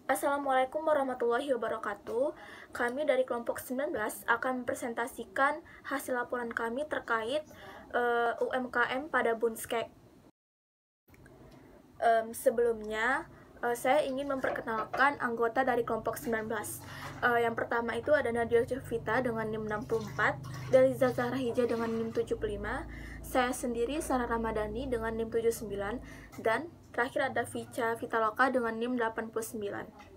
Assalamualaikum warahmatullahi wabarakatuh. Kami dari kelompok 19 akan mempresentasikan hasil laporan kami terkait UMKM pada Bunskek. Sebelumnya, saya ingin memperkenalkan anggota dari kelompok 19. Yang pertama itu ada Nadia Jovita dengan NIM 64, Deliza Zahra Hija dengan NIM 75, saya sendiri Sarah Ramadhani dengan NIM 79, dan terakhir ada Vica Vitaloka dengan NIM 89.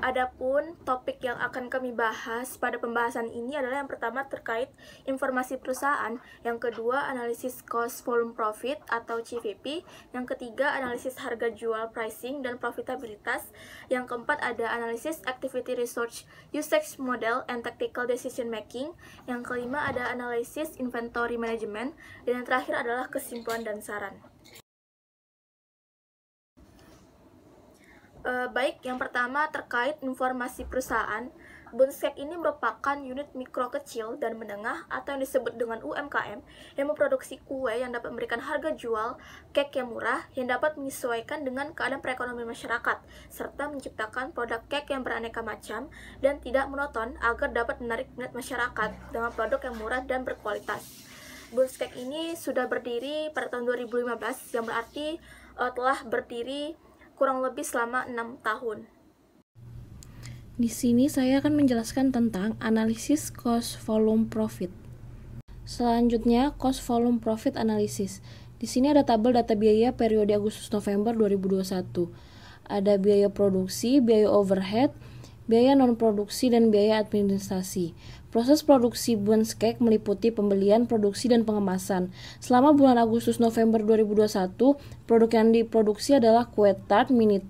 Adapun topik yang akan kami bahas pada pembahasan ini adalah yang pertama terkait informasi perusahaan, yang kedua analisis cost volume profit atau CVP, yang ketiga analisis harga jual pricing dan profitabilitas, yang keempat ada analisis activity research, usage model and tactical decision making, yang kelima ada analisis inventory management, dan yang terakhir adalah kesimpulan dan saran. Baik, yang pertama terkait informasi perusahaan. Bunskek ini merupakan unit mikro kecil dan menengah atau yang disebut dengan UMKM yang memproduksi kue yang dapat memberikan harga jual cake yang murah yang dapat menyesuaikan dengan keadaan perekonomian masyarakat serta menciptakan produk cake yang beraneka macam dan tidak monoton agar dapat menarik minat masyarakat dengan produk yang murah dan berkualitas. Bunskek ini sudah berdiri pada tahun 2015 yang berarti telah berdiri kurang lebih selama 6 tahun. Di sini saya akan menjelaskan tentang analisis cost volume profit. Selanjutnya, cost volume profit analysis. Di sini ada tabel data biaya periode Agustus November 2021. Ada biaya produksi, biaya overhead, biaya non-produksi, dan biaya administrasi. Proses produksi Bunskek meliputi pembelian, produksi, dan pengemasan. Selama bulan Agustus-November 2021, produk yang diproduksi adalah kue tart, mini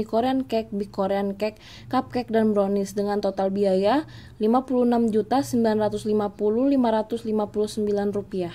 Korean cake, big Korean cake, cupcake, dan brownies dengan total biaya Rp56.950.559.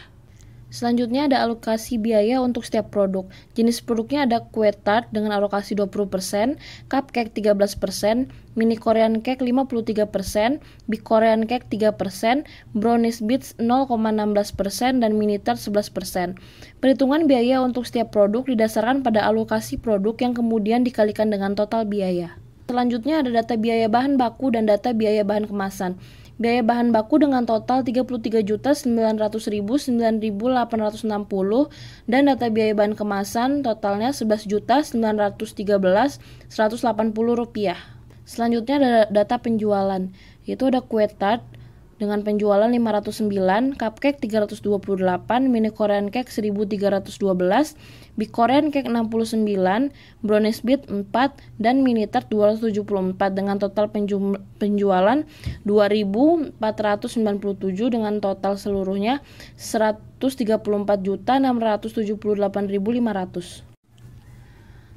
Selanjutnya ada alokasi biaya untuk setiap produk. Jenis produknya ada kue tart dengan alokasi 20%, cupcake 13%, mini Korean cake 53%, big Korean cake 3%, brownies bits 0,16%, dan mini tart 11%. Perhitungan biaya untuk setiap produk didasarkan pada alokasi produk yang kemudian dikalikan dengan total biaya. Selanjutnya ada data biaya bahan baku dan data biaya bahan kemasan. Biaya bahan baku dengan total Rp33.900.000 9.860 dan data biaya bahan kemasan totalnya Rp11.913.180. Selanjutnya ada data penjualan, yaitu ada kue tart dengan penjualan 509, cupcake 328, mini Korean cake 1312, big Korean cake 69, brownies bit 4, dan mini tart 274 dengan total penjualan 2.497 dengan total seluruhnya 134.678.500.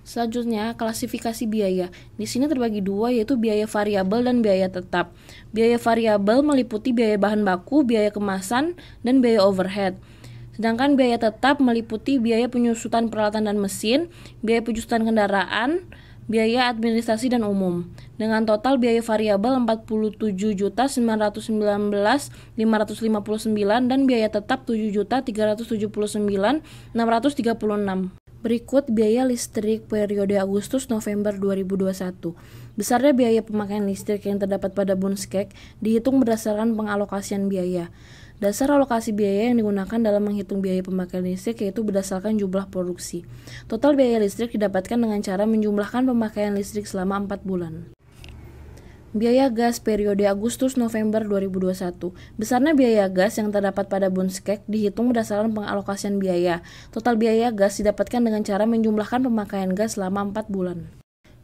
Selanjutnya, klasifikasi biaya. Di sini terbagi dua, yaitu biaya variabel dan biaya tetap. Biaya variabel meliputi biaya bahan baku, biaya kemasan, dan biaya overhead. Sedangkan biaya tetap meliputi biaya penyusutan peralatan dan mesin, biaya penyusutan kendaraan, biaya administrasi dan umum. Dengan total biaya variabel Rp47.919.559 dan biaya tetap Rp7.379.636. Berikut biaya listrik periode Agustus-November 2021. Besarnya biaya pemakaian listrik yang terdapat pada Bunskek dihitung berdasarkan pengalokasian biaya. Dasar alokasi biaya yang digunakan dalam menghitung biaya pemakaian listrik yaitu berdasarkan jumlah produksi. Total biaya listrik didapatkan dengan cara menjumlahkan pemakaian listrik selama 4 bulan. Biaya gas periode Agustus-November 2021. Besarnya biaya gas yang terdapat pada Bunskek dihitung berdasarkan pengalokasian biaya. Total biaya gas didapatkan dengan cara menjumlahkan pemakaian gas selama 4 bulan.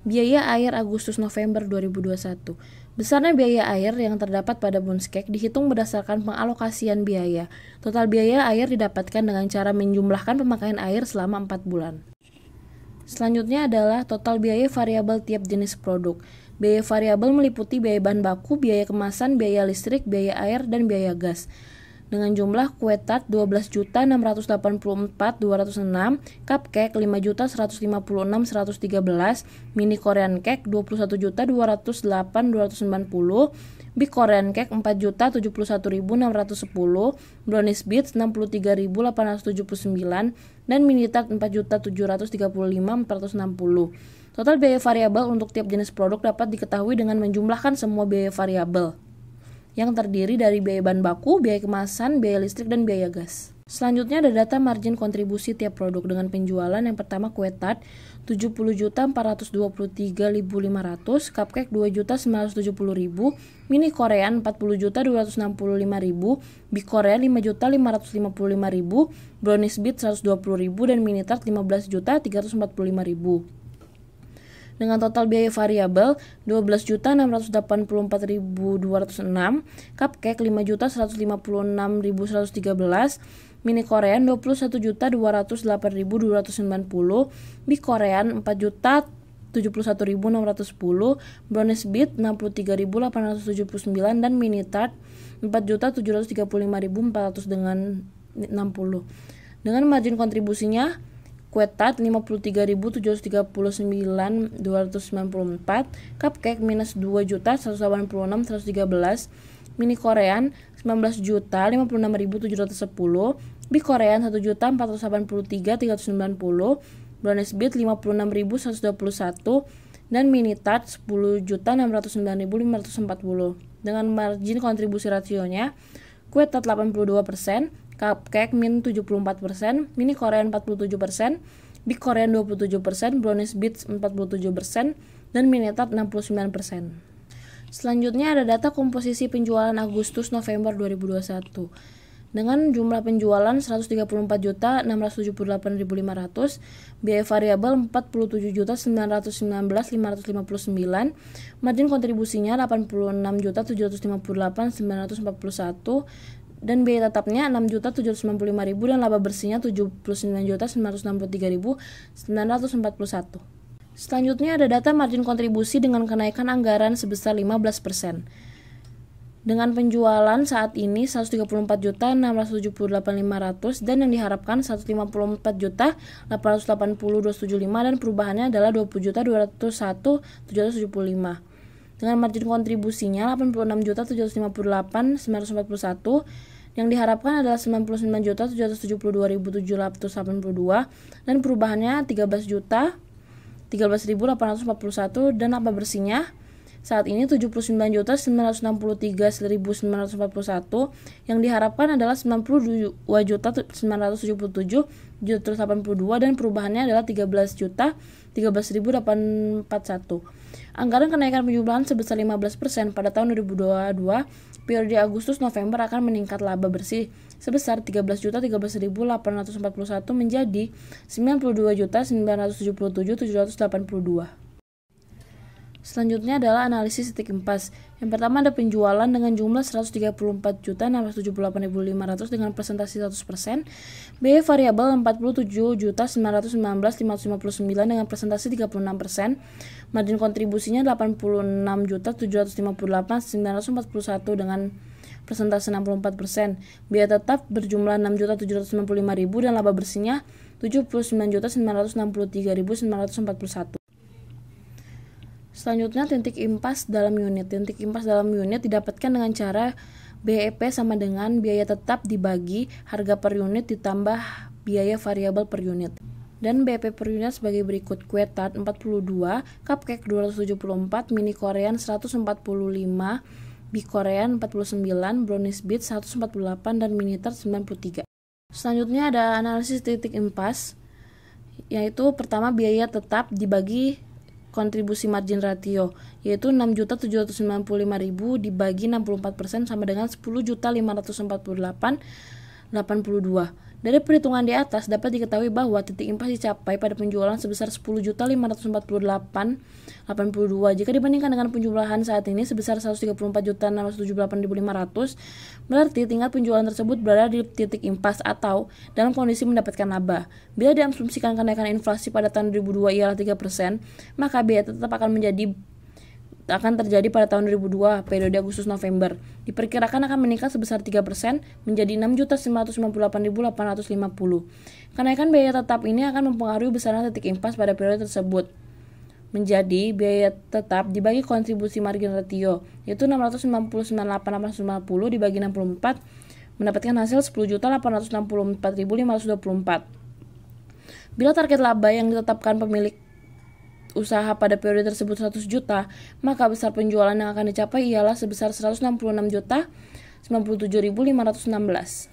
Biaya air Agustus-November 2021. Besarnya biaya air yang terdapat pada Bunskek dihitung berdasarkan pengalokasian biaya. Total biaya air didapatkan dengan cara menjumlahkan pemakaian air selama 4 bulan. Selanjutnya adalah total biaya variabel tiap jenis produk. Biaya variabel meliputi biaya bahan baku, biaya kemasan, biaya listrik, biaya air, dan biaya gas. Dengan jumlah kue tart 12.684.206, cupcake 5.156.113, mini Korean cake 21.208.290, Big Korean Cake 4.071.610, Brownies Bits 63.879, dan Mini Tart 4.735.460. Total biaya variabel untuk tiap jenis produk dapat diketahui dengan menjumlahkan semua biaya variabel yang terdiri dari biaya bahan baku, biaya kemasan, biaya listrik, dan biaya gas. Selanjutnya ada data margin kontribusi tiap produk dengan penjualan. Yang pertama kue tart 70.423.500, cupcake 2.970.000, mini korean 40.265.000, big korean 5.555.000, brownies bit 120.000, dan mini tart 15.345.000. Dengan total biaya variabel 12.684.206, cupcake 5.156.113, mini korean 21.208.290, big korean 4.071.610, brownies bit 63.879, dan mini tart 4.735.400 dengan 60. Dengan margin kontribusinya kue tart 53.739.294, cupcake minus 2.186.113, mini korean 19.056.710, big korean 1.483.390, brownies bit 56.121, dan mini tart 10.609.540. Dengan margin kontribusi rasionya kue tart 82%, cupcake min 74%, mini korean 47%, big korean 27%, brownies bits 47%, dan mini tart 69%. Selanjutnya ada data komposisi penjualan Agustus-November 2021. Dengan jumlah penjualan 134.678.500, biaya variabel 47.919.559, margin kontribusinya 86.758.941, dan biaya tetapnya 6.795.000, dan laba bersihnya 79.963.941. Selanjutnya ada data margin kontribusi dengan kenaikan anggaran sebesar 15%. Dengan penjualan saat ini 134.678.500 dan yang diharapkan 154.880.275, dan perubahannya adalah 20.201.775. Dengan margin kontribusinya 86.758.941, yang diharapkan adalah 99.772.782, dan perubahannya 13.841, dan laba bersihnya saat ini 79.963.941, yang diharapkan adalah 92.977.782, dan perubahannya adalah 13.013.841. Anggaran kenaikan penjualan sebesar 15% pada tahun 2022, periode Agustus-November akan meningkat laba bersih sebesar 13.013.841 menjadi 92.977.782. Selanjutnya adalah analisis titik impas. Yang pertama ada penjualan dengan jumlah 134.678.500 dengan presentasi 100%, biaya variabel 47.919.559 dengan presentasi 36%, margin kontribusinya 86.758.941 dengan presentasi 64%, biaya tetap berjumlah 6.795.000, dan laba bersihnya 79.963.941. Selanjutnya titik impas dalam unit. Titik impas dalam unit didapatkan dengan cara BEP sama dengan biaya tetap dibagi harga per unit ditambah biaya variabel per unit. Dan BEP per unit sebagai berikut: kue tart 42, cupcake 274, mini korean 145, big korean 49, brownies bit 148, dan mini tart 93. Selanjutnya ada analisis titik impas, yaitu pertama biaya tetap dibagi kontribusi margin ratio, yaitu 6.795.000 dibagi 64% sama dengan 10.548.82. Dari perhitungan di atas dapat diketahui bahwa titik impas dicapai pada penjualan sebesar 10.548.82 jika dibandingkan dengan penjumlahan saat ini sebesar 134.678.500, berarti tingkat penjualan tersebut berada di titik impas atau dalam kondisi mendapatkan laba. Bila diasumsikan kenaikan inflasi pada tahun 2002 ialah 3%, maka biaya tetap akan terjadi pada tahun 2002 periode Agustus-November. Diperkirakan akan meningkat sebesar 3% menjadi 6.958.850. Kenaikan biaya tetap ini akan mempengaruhi besaran titik impas pada periode tersebut. menjadi biaya tetap dibagi kontribusi margin ratio, yaitu 699.850 dibagi 64, mendapatkan hasil 10.864.524. Bila target laba yang ditetapkan pemilik usaha pada periode tersebut 100 juta, maka besar penjualan yang akan dicapai ialah sebesar 166.097.516.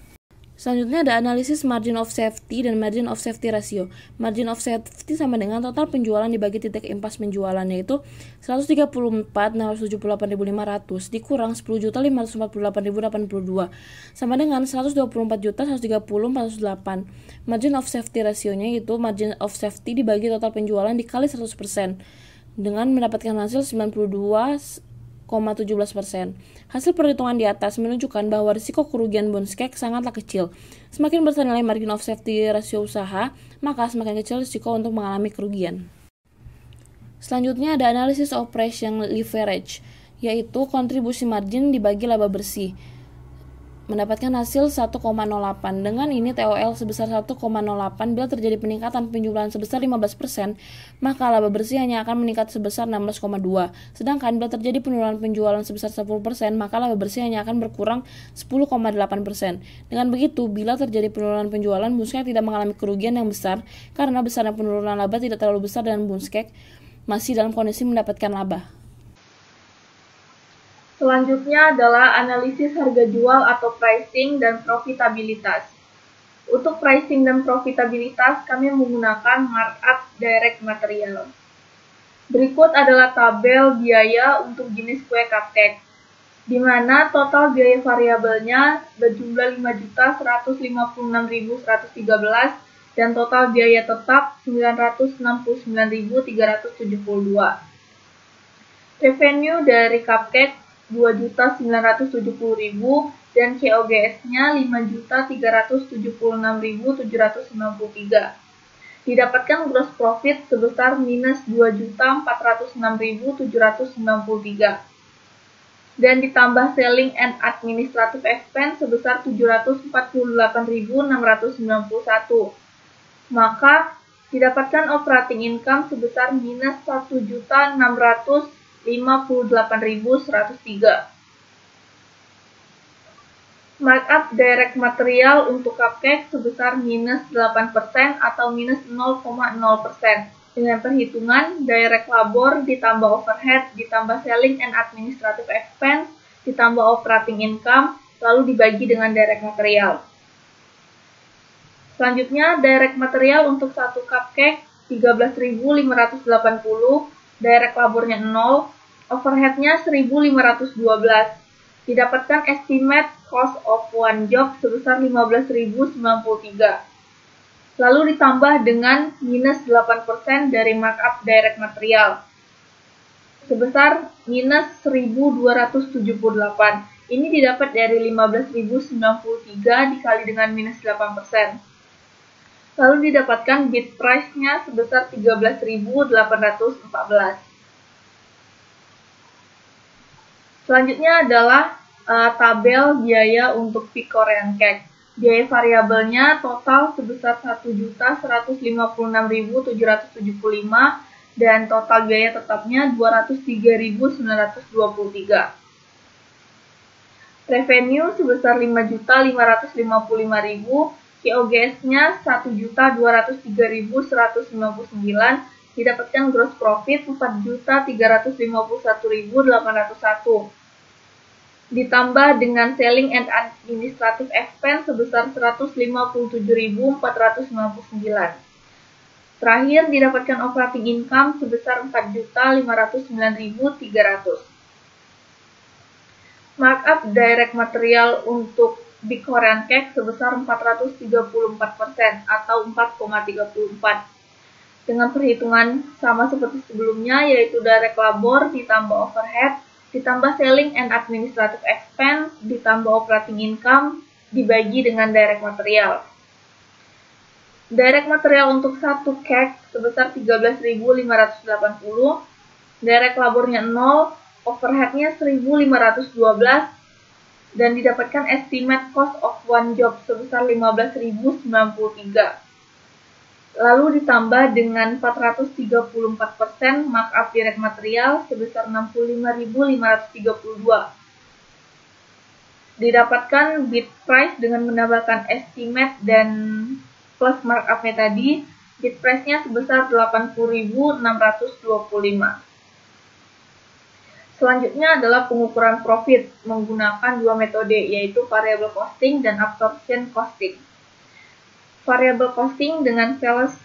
Selanjutnya ada analisis margin of safety dan margin of safety ratio. Margin of safety sama dengan total penjualan dibagi titik impas penjualan, yaitu 134.678.500 dikurang 10.548.082 sama dengan 124.130.408. Margin of safety rasionya yaitu margin of safety dibagi total penjualan dikali 100% dengan mendapatkan hasil 92,17%. Hasil perhitungan di atas menunjukkan bahwa risiko kerugian Bondscape sangatlah kecil. Semakin besar nilai margin of safety rasio usaha, maka semakin kecil risiko untuk mengalami kerugian. Selanjutnya ada analisis operation leverage, yaitu kontribusi margin dibagi laba bersih. Mendapatkan hasil 1,08. Dengan ini TOL sebesar 1,08 bila terjadi peningkatan penjualan sebesar 15%, maka laba bersih hanya akan meningkat sebesar 16,2. Sedangkan bila terjadi penurunan penjualan sebesar 10%, maka laba bersih hanya akan berkurang 10,8%. Dengan begitu, bila terjadi penurunan penjualan, Bondscape tidak mengalami kerugian yang besar karena besarnya penurunan laba tidak terlalu besar dan Bondscape masih dalam kondisi mendapatkan laba. Selanjutnya adalah analisis harga jual atau pricing dan profitabilitas. Untuk pricing dan profitabilitas, kami menggunakan markup direct material. Berikut adalah tabel biaya untuk jenis kue cupcake, di mana total biaya variabelnya berjumlah 5.156.113 dan total biaya tetap 969.372. Revenue dari cupcake 2.970.000 dan COGS-nya 5.376.793. Didapatkan gross profit sebesar minus 2.406.793 dan ditambah selling and administrative expense sebesar 748.691. Maka didapatkan operating income sebesar minus 1.658.103. Markup direct material untuk cupcake sebesar minus 8% atau minus 0,0%. Dengan perhitungan direct labor ditambah overhead ditambah selling and administrative expense ditambah operating income lalu dibagi dengan direct material. Selanjutnya direct material untuk satu cupcake 13.580, direct labornya 0, overheadnya 1.512. Didapatkan estimate cost of one job sebesar 15.093. Lalu ditambah dengan minus 8% dari markup direct material sebesar minus 1.278. Ini didapat dari 15.093 dikali dengan minus 8%. Lalu didapatkan bid price-nya sebesar 13.814. Selanjutnya adalah tabel biaya untuk Peak Korean Cake. Biaya variabelnya total sebesar 1.156.775 dan total biaya tetapnya 203.923. Revenue sebesar 5.555.000, COGS-nya 1.203.199, didapatkan gross profit 4.351.801. Ditambah dengan selling and administrative expense sebesar 157.459. Terakhir didapatkan operating income sebesar 4.509.300. Markup direct material untuk Big Korean Cake sebesar 434% atau 4,34. Dengan perhitungan sama seperti sebelumnya, yaitu direct labor ditambah overhead, ditambah selling and administrative expense, ditambah operating income, dibagi dengan direct material. Direct material untuk satu cake sebesar 13.580, direct labornya 0, overheadnya 1.512, dan didapatkan estimate cost of one job sebesar 15.093. lalu ditambah dengan 434% markup direct material sebesar 65.532. Didapatkan bid price dengan menambahkan estimate dan plus markupnya tadi, bid price-nya sebesar 80.625. Selanjutnya adalah pengukuran profit menggunakan dua metode, yaitu variable costing dan absorption costing. Variable costing dengan sales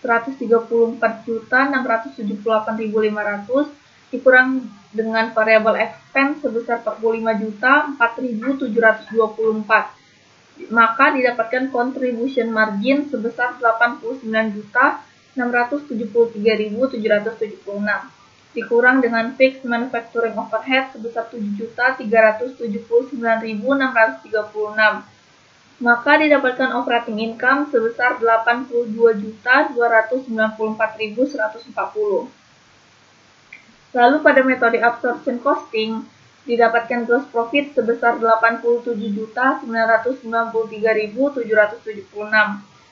134.678.500 dikurang dengan variable expense sebesar 45.004.724, maka didapatkan contribution margin sebesar 89.973.776, dikurang dengan fixed manufacturing overhead sebesar 7.379.636, maka didapatkan operating income sebesar 82.294.140. Lalu pada metode absorption costing, didapatkan gross profit sebesar 87.993.776,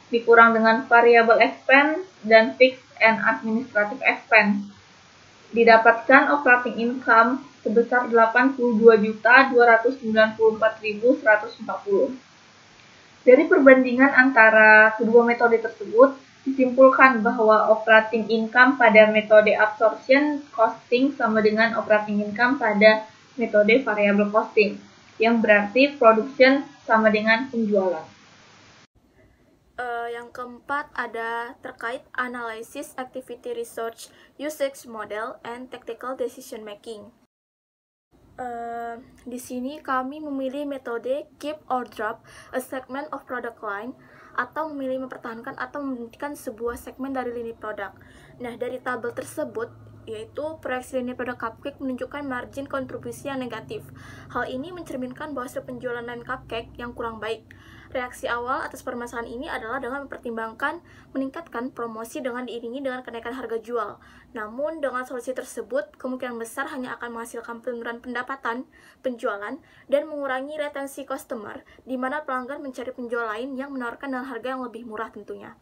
dikurang dengan variable expense dan fixed and administrative expense. Didapatkan operating income sebesar 82.294.140. Dari perbandingan antara kedua metode tersebut, disimpulkan bahwa operating income pada metode absorption costing sama dengan operating income pada metode variable costing, yang berarti production sama dengan penjualan. Yang keempat ada terkait analysis, activity research, usage model, and tactical decision making. Di sini kami memilih metode keep or drop a segment of product line, atau memilih mempertahankan atau menghentikan sebuah segmen dari lini produk. Nah, dari tabel tersebut, yaitu proyeksi lini produk cupcake menunjukkan margin kontribusi yang negatif. Hal ini mencerminkan bahwa hasil penjualan lain cupcake yang kurang baik. Reaksi awal atas permasalahan ini adalah dengan mempertimbangkan meningkatkan promosi dengan diiringi dengan kenaikan harga jual. Namun, dengan solusi tersebut, kemungkinan besar hanya akan menghasilkan penurunan pendapatan, penjualan, dan mengurangi retensi customer, di mana pelanggan mencari penjual lain yang menawarkan dengan harga yang lebih murah tentunya.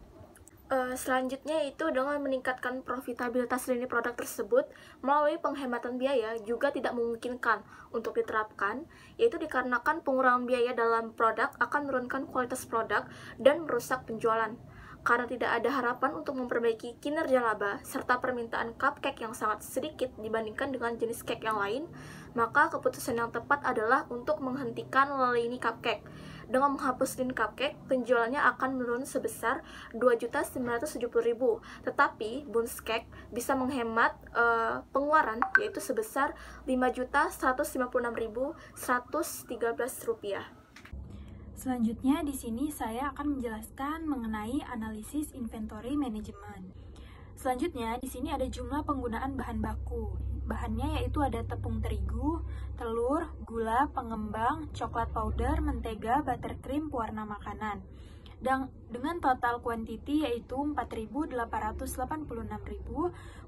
Selanjutnya yaitu dengan meningkatkan profitabilitas lini produk tersebut melalui penghematan biaya juga tidak memungkinkan untuk diterapkan, yaitu dikarenakan pengurangan biaya dalam produk akan menurunkan kualitas produk dan merusak penjualan. Karena tidak ada harapan untuk memperbaiki kinerja laba serta permintaan cupcake yang sangat sedikit dibandingkan dengan jenis cake yang lain, maka keputusan yang tepat adalah untuk menghentikan lini cupcake. Dengan menghapus lini cupcake, penjualannya akan menurun sebesar 2.970.000, tetapi Bun's Cake bisa menghemat pengeluaran yaitu sebesar 5.156.113 rupiah. Selanjutnya di sini saya akan menjelaskan mengenai analisis inventory management. Selanjutnya di sini ada jumlah penggunaan bahan baku. Bahannya yaitu ada tepung terigu, telur, gula, pengembang, coklat powder, mentega, buttercream, pewarna makanan. Dan dengan total kuantiti yaitu 4.886.000,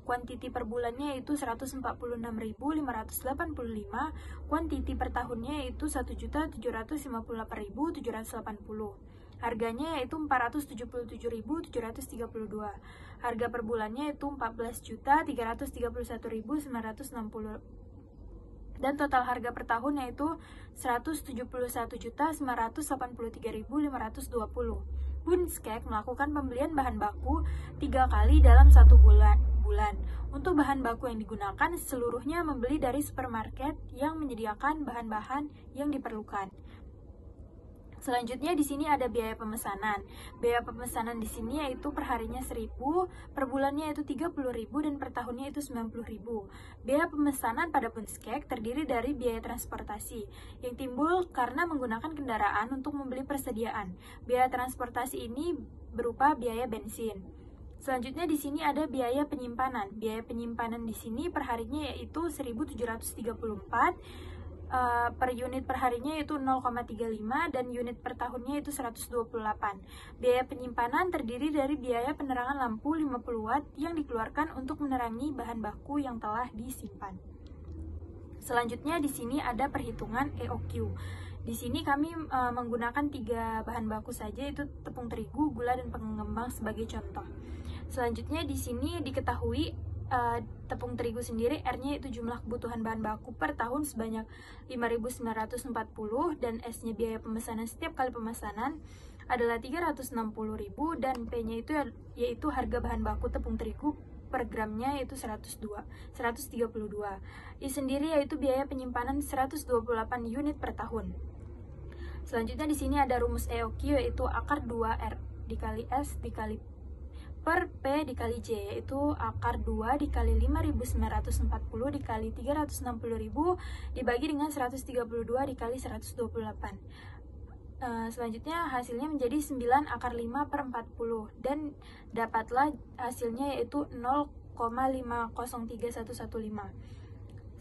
kuantiti per bulannya yaitu 146.585, kuantiti per tahunnya yaitu 1.758.780. Harganya yaitu 477.732. Harga per bulannya yaitu 14.331.960. Dan total harga per tahun yaitu 171.983.520. Bun's Cake melakukan pembelian bahan baku 3 kali dalam 1 bulan. Untuk bahan baku yang digunakan seluruhnya membeli dari supermarket yang menyediakan bahan-bahan yang diperlukan. Selanjutnya di sini ada biaya pemesanan. Biaya pemesanan di sini yaitu per harinya 1.000, per bulannya yaitu 30.000 dan per tahunnya itu 90.000. Biaya pemesanan pada Bun's Cake terdiri dari biaya transportasi yang timbul karena menggunakan kendaraan untuk membeli persediaan. Biaya transportasi ini berupa biaya bensin. Selanjutnya di sini ada biaya penyimpanan. Biaya penyimpanan di sini per harinya yaitu 1.734. Per unit per harinya yaitu 0,35 dan unit per tahunnya itu 128. Biaya penyimpanan terdiri dari biaya penerangan lampu 50 watt yang dikeluarkan untuk menerangi bahan baku yang telah disimpan. Selanjutnya di sini ada perhitungan EOQ. Di sini kami menggunakan 3 bahan baku saja, yaitu tepung terigu, gula, dan pengembang sebagai contoh. Selanjutnya di sini diketahui tepung terigu sendiri R-nya itu jumlah kebutuhan bahan baku per tahun sebanyak 5.940 dan S-nya biaya pemesanan setiap kali pemesanan adalah 360.000 dan P-nya itu yaitu harga bahan baku tepung terigu per gramnya yaitu 132. I sendiri yaitu biaya penyimpanan 128 unit per tahun. Selanjutnya di sini ada rumus EOQ yaitu akar 2R dikali S dikali per P dikali J, yaitu akar 2 dikali 5.940 dikali 360.000 dibagi dengan 132 dikali 128. Selanjutnya hasilnya menjadi 9 akar 5 per 40 dan dapatlah hasilnya yaitu 0,503115.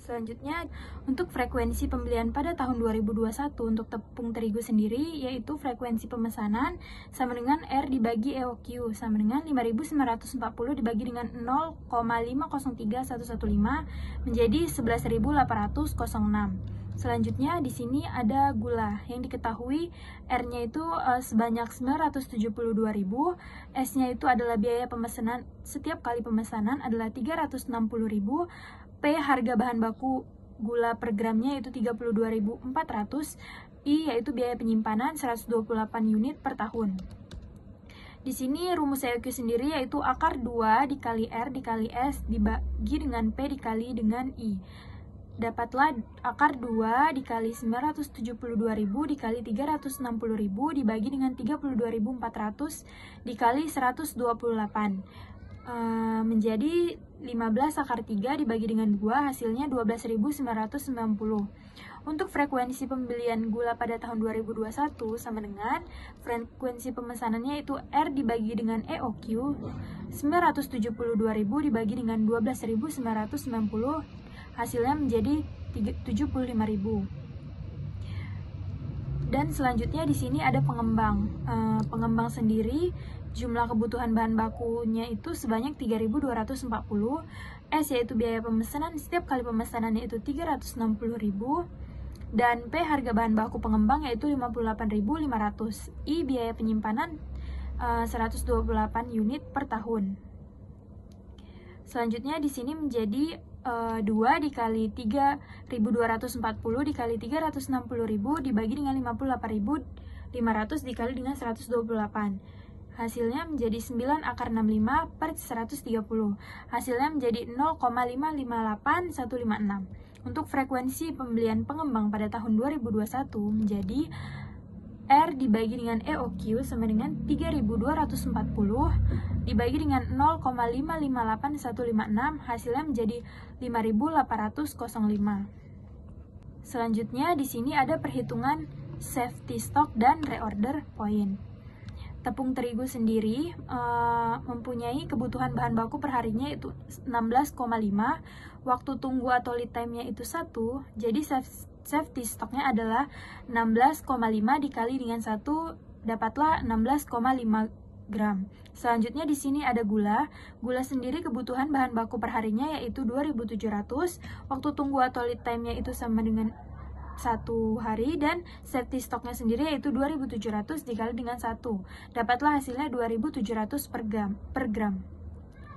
Selanjutnya, untuk frekuensi pembelian pada tahun 2021 untuk tepung terigu sendiri, yaitu frekuensi pemesanan sama dengan R dibagi EOQ, sama dengan 5.940 dibagi dengan 0,503115 menjadi 11.806. Selanjutnya, di sini ada gula, yang diketahui R-nya itu sebanyak 972.000, S-nya itu adalah biaya pemesanan, setiap kali pemesanan adalah 360.000, P harga bahan baku gula per gramnya yaitu 32.400, I yaitu biaya penyimpanan 128 unit per tahun. Di sini rumus EOQ sendiri yaitu akar 2 dikali R dikali S dibagi dengan P dikali dengan I. Dapatlah akar 2 dikali 972.000 dikali 360.000 dibagi dengan 32.400 dikali 128. Menjadi 15 akar 3 dibagi dengan 2 hasilnya 12.990. Untuk frekuensi pembelian gula pada tahun 2021 sama dengan frekuensi pemesanannya itu R dibagi dengan EOQ 972.000 dibagi dengan 12.990 hasilnya menjadi 75.000. Dan selanjutnya di sini ada pengembang. Pengembang sendiri jumlah kebutuhan bahan bakunya itu sebanyak 3.240, S yaitu biaya pemesanan setiap kali pemesanannya itu 360.000, dan P harga bahan baku pengembang yaitu 58.500, I biaya penyimpanan 128 unit per tahun. Selanjutnya di sini menjadi 2 dikali 3.240 dikali 360.000 dibagi dengan 58.500 dikali dengan 128. Hasilnya menjadi 9 akar 65 per 130. Hasilnya menjadi 0,558156. Untuk frekuensi pembelian pengembang pada tahun 2021 menjadi R dibagi dengan EOQ sama dengan 3.240 dibagi dengan 0,558156 hasilnya menjadi 5.805. Selanjutnya di sini ada perhitungan safety stock dan reorder point. Tepung terigu sendiri mempunyai kebutuhan bahan baku perharinya itu 16,5, waktu tunggu atau lead time-nya itu 1, jadi safety stock-nya adalah 16,5 dikali dengan 1, dapatlah 16,5 gram. Selanjutnya di sini ada gula. Gula sendiri kebutuhan bahan baku perharinya yaitu 2.700, waktu tunggu atau lead time-nya itu sama dengan 1 hari dan safety stocknya sendiri yaitu 2.700 dikali dengan 1, dapatlah hasilnya 2.700 per gram.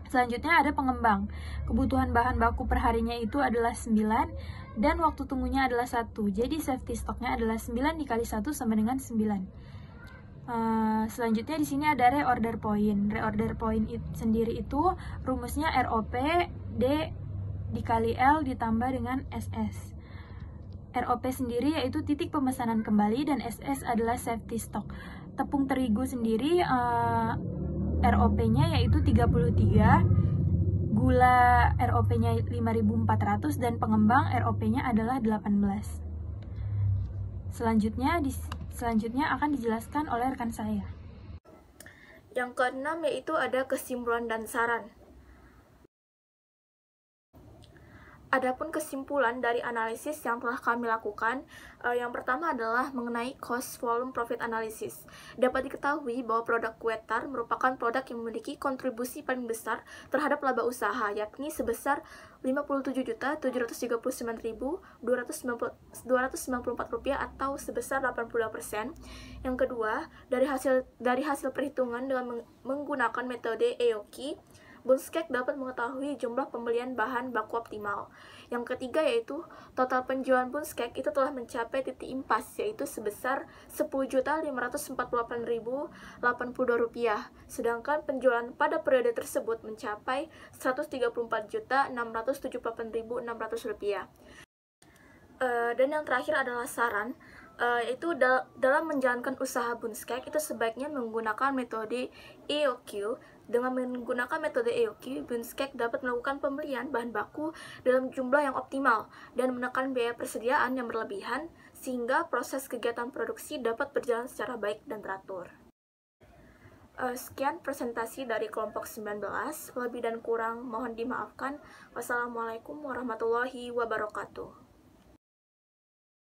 Selanjutnya ada pengembang. Kebutuhan bahan baku perharinya itu adalah 9 dan waktu tunggunya adalah 1, jadi safety stocknya adalah 9 dikali 1 sama dengan 9. Selanjutnya di sini ada reorder point. Reorder point sendiri itu rumusnya ROP D dikali L ditambah dengan SS. ROP sendiri yaitu titik pemesanan kembali dan SS adalah safety stock. Tepung terigu sendiri ROP-nya yaitu 33, gula ROP-nya 5.400 dan pengembang ROP-nya adalah 18. Selanjutnya akan dijelaskan oleh rekan saya. Yang keenam yaitu ada kesimpulan dan saran. Adapun kesimpulan dari analisis yang telah kami lakukan, yang pertama adalah mengenai cost volume profit analysis. Dapat diketahui bahwa produk kue tart merupakan produk yang memiliki kontribusi paling besar terhadap laba usaha, yakni sebesar Rp57.709.294 atau sebesar 82%. Yang kedua, dari hasil perhitungan dengan menggunakan metode EOQ, Bunskek dapat mengetahui jumlah pembelian bahan baku optimal. Yang ketiga yaitu total penjualan Bunskek itu telah mencapai titik impas, yaitu sebesar Rp10.548.082, sedangkan penjualan pada periode tersebut mencapai Rp134.678.600. Dan yang terakhir adalah saran, yaitu dalam menjalankan usaha Bunskek itu sebaiknya menggunakan metode EOQ. Dengan menggunakan metode EOQ, Bunskek dapat melakukan pembelian bahan baku dalam jumlah yang optimal dan menekan biaya persediaan yang berlebihan sehingga proses kegiatan produksi dapat berjalan secara baik dan teratur. Sekian presentasi dari kelompok 19, lebih dan kurang mohon dimaafkan. Wassalamualaikum warahmatullahi wabarakatuh.